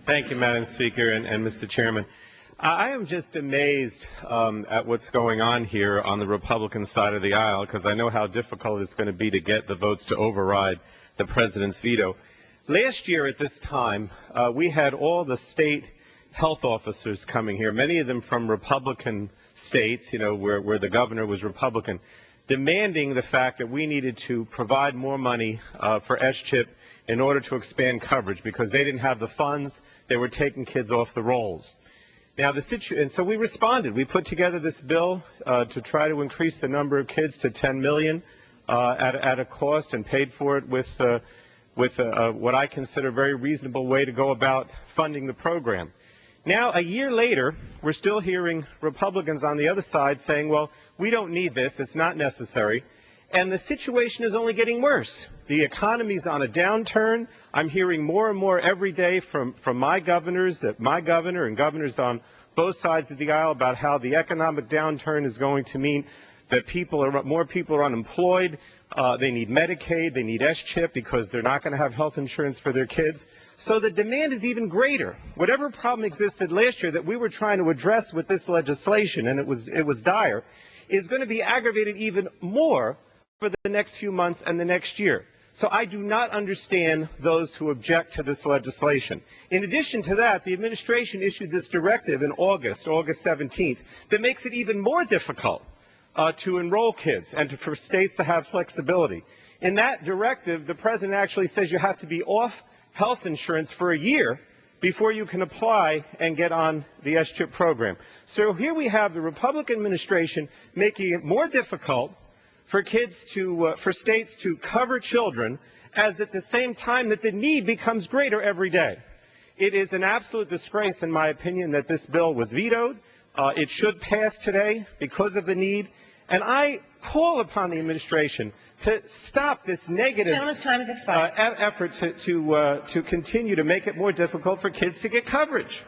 Thank you, Madam Speaker and Mr. Chairman. I am just amazed at what's going on here on the Republican side of the aisle, because I know how difficult it's going to be to get the votes to override the president's veto. Last year at this time, we had all the state health officers coming here, many of them from Republican states, where the governor was Republican, demanding the fact that we needed to provide more money for SCHIP in order to expand coverage, because they didn't have the funds. They were taking kids off the rolls. Now, and so we responded. We put together this bill to try to increase the number of kids to 10 million at a cost, and paid for it with what I consider a very reasonable way to go about funding the program. Now, a year later, we're still hearing Republicans on the other side saying, well, we don't need this, it's not necessary. And the situation is only getting worse. The economy's on a downturn. I'm hearing more and more every day from my governors, my governor and governors on both sides of the aisle, about how the economic downturn is going to mean that more people are unemployed. They need Medicaid, they need SCHIP, because they're not going to have health insurance for their kids. So the demand is even greater. Whatever problem existed last year that we were trying to address with this legislation, and it was dire, is going to be aggravated even more for the next few months and the next year. So I do not understand those who object to this legislation. In addition to that, the administration issued this directive in August 17th, that makes it even more difficult to enroll kids and for states to have flexibility. In that directive, the president actually says you have to be off health insurance for a year before you can apply and get on the SCHIP program. So here we have the Republican administration making it more difficult for states to cover children, as at the same time that the need becomes greater every day. It is an absolute disgrace, in my opinion, that this bill was vetoed. It should pass today because of the need. And I call upon the administration to stop this negative effort to continue to make it more difficult for kids to get coverage.